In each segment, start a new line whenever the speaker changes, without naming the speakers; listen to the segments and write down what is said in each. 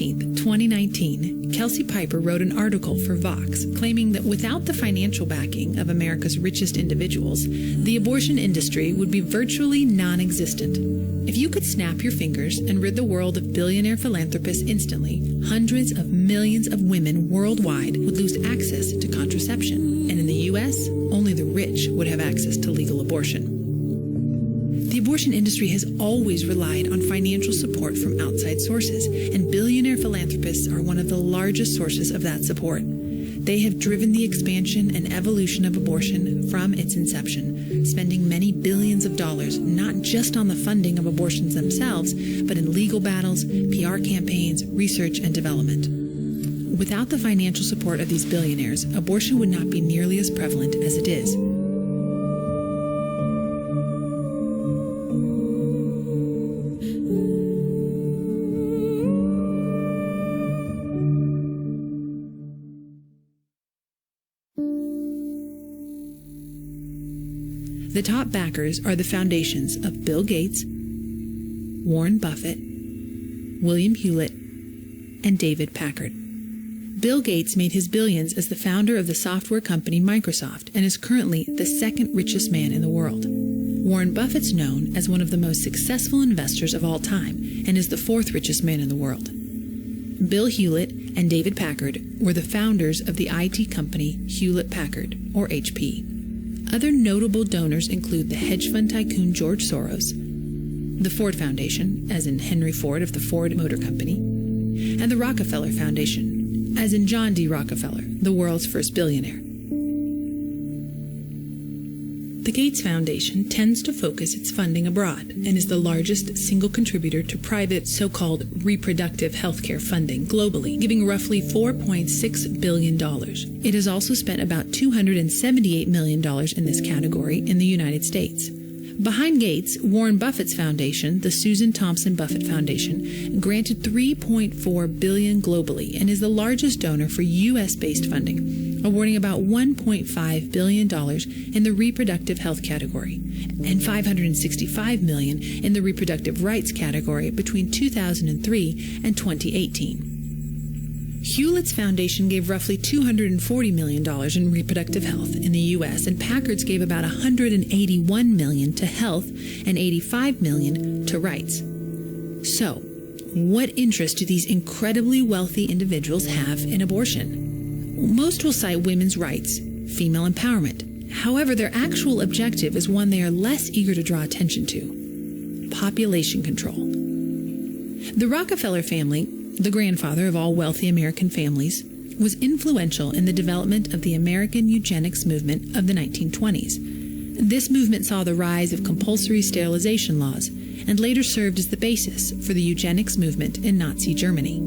17, 2019, Kelsey Piper wrote an article for Vox claiming that without the financial backing of America's richest individuals, the abortion industry would be virtually non-existent. If you could snap your fingers and rid the world of billionaire philanthropists instantly, hundreds of millions of women worldwide would lose access to contraception. And in the U.S., only the rich would have access to legal abortion. The abortion industry has always relied on financial support from outside sources, and billionaire philanthropists are one of the largest sources of that support. They have driven the expansion and evolution of abortion from its inception, spending many billions of dollars not just on the funding of abortions themselves, but in legal battles, PR campaigns, research, and development. Without the financial support of these billionaires, abortion would not be nearly as prevalent as it is. The top backers are the foundations of Bill Gates, Warren Buffett, William Hewlett, and David Packard. Bill Gates made his billions as the founder of the software company Microsoft and is currently the second richest man in the world. Warren Buffett's known as one of the most successful investors of all time and is the fourth richest man in the world. Bill Hewlett and David Packard were the founders of the IT company Hewlett-Packard, or HP. Other notable donors include the hedge fund tycoon George Soros, the Ford Foundation, as in Henry Ford of the Ford Motor Company, and the Rockefeller Foundation, as in John D. Rockefeller, the world's first billionaire. The Gates Foundation tends to focus its funding abroad and is the largest single contributor to private so-called reproductive healthcare funding globally, giving roughly $4.6 billion. It has also spent about $278 million in this category in the United States. Behind Gates, Warren Buffett's foundation, the Susan Thompson Buffett Foundation, granted $3.4 billion globally and is the largest donor for U.S.-based funding, awarding about $1.5 billion in the reproductive health category and $565 million in the reproductive rights category between 2003 and 2018. Hewlett's foundation gave roughly $240 million in reproductive health in the U.S., and Packard's gave about $181 million to health and $85 million to rights. So, what interest do these incredibly wealthy individuals have in abortion? Most will cite women's rights, female empowerment. However, their actual objective is one they are less eager to draw attention to: population control. The Rockefeller family, the grandfather of all wealthy American families, was influential in the development of the American eugenics movement of the 1920s. This movement saw the rise of compulsory sterilization laws and later served as the basis for the eugenics movement in Nazi Germany.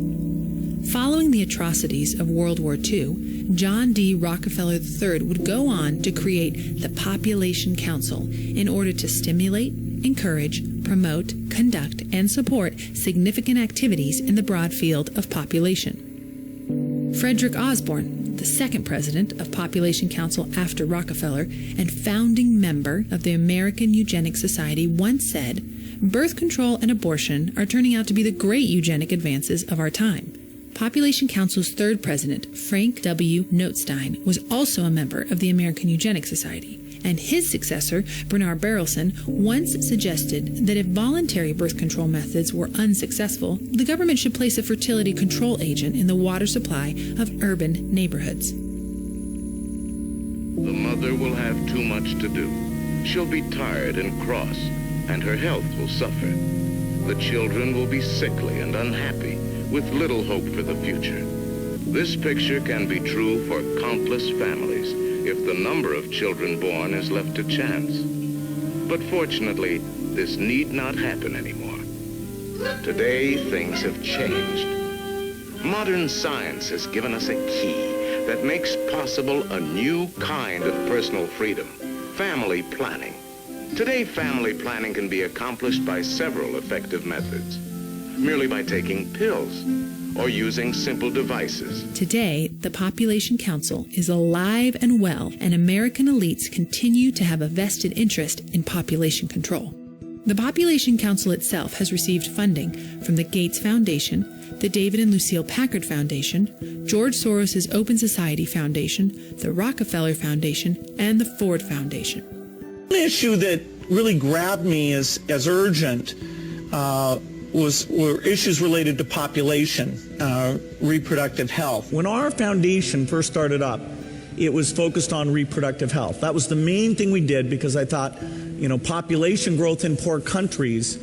Following the atrocities of World War II, John D. Rockefeller III would go on to create the Population Council in order to stimulate, encourage, promote, conduct, and support significant activities in the broad field of population. Frederick Osborn, the second president of Population Council after Rockefeller and founding member of the American Eugenics Society, once said, "Birth control and abortion are turning out to be the great eugenic advances of our time." Population Council's third president, Frank W. Notstein, was also a member of the American Eugenics Society, and his successor, Bernard Berelson, once suggested that if voluntary birth control methods were unsuccessful, the government should place a fertility control agent in the water supply of urban neighborhoods.
The mother will have too much to do. She'll be tired and cross, and her health will suffer. The children will be sickly and unhappy, with little hope for the future. This picture can be true for countless families if the number of children born is left to chance. But fortunately, this need not happen anymore. Today, things have changed. Modern science has given us a key that makes possible a new kind of personal freedom: family planning. Today, family planning can be accomplished by several effective methods. Merely by taking pills or using simple devices.
Today, the Population Council is alive and well, and American elites continue to have a vested interest in population control. The Population Council itself has received funding from the Gates Foundation, the David and Lucille Packard Foundation, George Soros' Open Society Foundation, the Rockefeller Foundation, and the Ford Foundation.
One issue that really grabbed me as urgent were issues related to population, reproductive health. When our foundation first started up, it was focused on reproductive health. That was the main thing we did because I thought, population growth in poor countries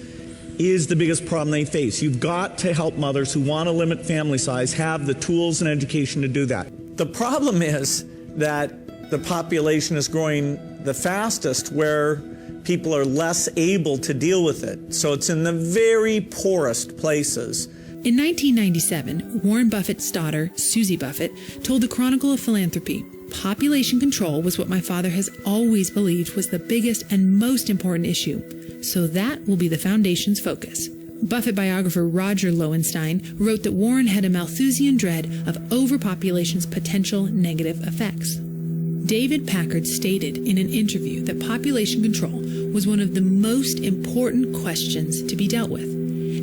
is the biggest problem they face. You've got to help mothers who want to limit family size have the tools and education to do that. The problem is that the population is growing the fastest where people are less able to deal with it. So it's in the very poorest places.
In 1997, Warren Buffett's daughter, Susie Buffett, told the Chronicle of Philanthropy, "Population control was what my father has always believed was the biggest and most important issue. So that will be the foundation's focus." Buffett biographer Roger Lowenstein wrote that Warren had a Malthusian dread of overpopulation's potential negative effects. David Packard stated in an interview that population control was one of the most important questions to be dealt with,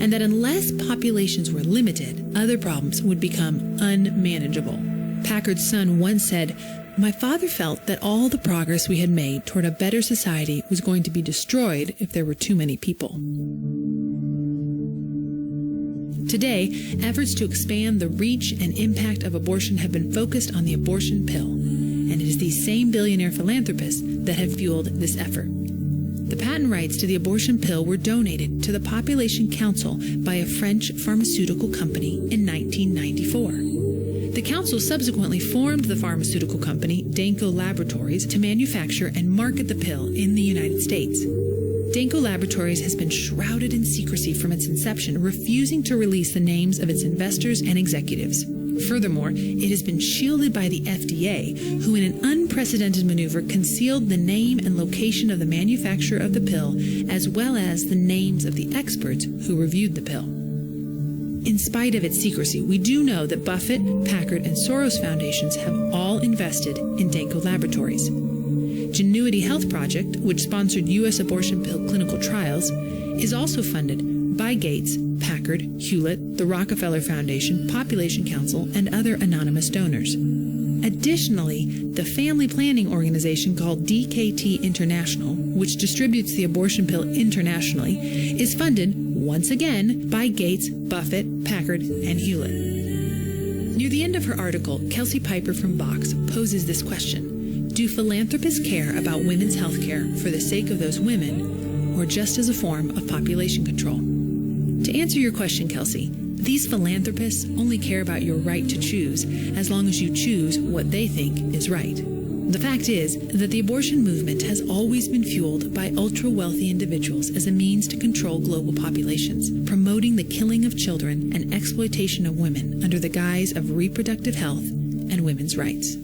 and that unless populations were limited, other problems would become unmanageable. Packard's son once said, "My father felt that all the progress we had made toward a better society was going to be destroyed if there were too many people." Today, efforts to expand the reach and impact of abortion have been focused on the abortion pill, and it is these same billionaire philanthropists that have fueled this effort. The patent rights to the abortion pill were donated to the Population Council by a French pharmaceutical company in 1994. The council subsequently formed the pharmaceutical company Danco Laboratories to manufacture and market the pill in the United States. Danco Laboratories has been shrouded in secrecy from its inception, refusing to release the names of its investors and executives. Furthermore, it has been shielded by the FDA, who in an unprecedented maneuver concealed the name and location of the manufacturer of the pill, as well as the names of the experts who reviewed the pill. In spite of its secrecy, we do know that Buffett, Packard, and Soros foundations have all invested in Danco Laboratories. Genuity Health Project, which sponsored U.S. abortion pill clinical trials, is also funded by Gates, Packard, Hewlett, the Rockefeller Foundation, Population Council, and other anonymous donors. Additionally, the family planning organization called DKT International, which distributes the abortion pill internationally, is funded, once again, by Gates, Buffett, Packard, and Hewlett. Near the end of her article, Kelsey Piper from Vox poses this question: do philanthropists care about women's health care for the sake of those women, or just as a form of population control? To answer your question, Kelsey, these philanthropists only care about your right to choose as long as you choose what they think is right. The fact is that the abortion movement has always been fueled by ultra-wealthy individuals as a means to control global populations, promoting the killing of children and exploitation of women under the guise of reproductive health and women's rights.